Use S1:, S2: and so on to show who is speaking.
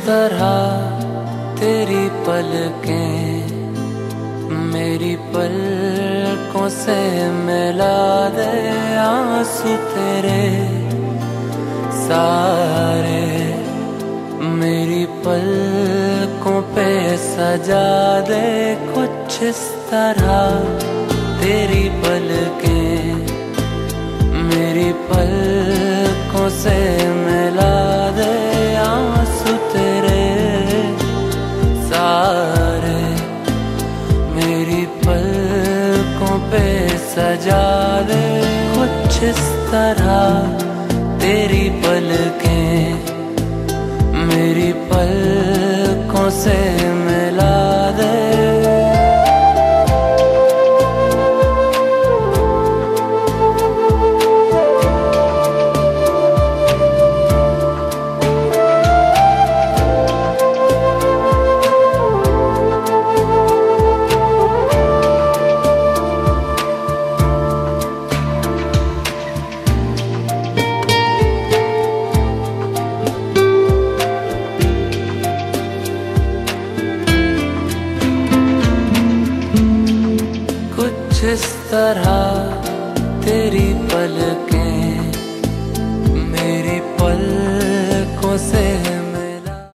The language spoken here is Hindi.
S1: तरह तेरी पलकें मेरी पलकों से मिला दे, आंसू तेरे सारे मेरी पलकों पे सजा दे। कुछ इस तरह तेरी पलकें मेरी पलकों से मिला दे, आंसू तेरे सारे मेरी पलकों पे सजा दे। कुछ इस तरह तेरी पलकें मेरी पलकों से मिला दे। कुछ इस तरह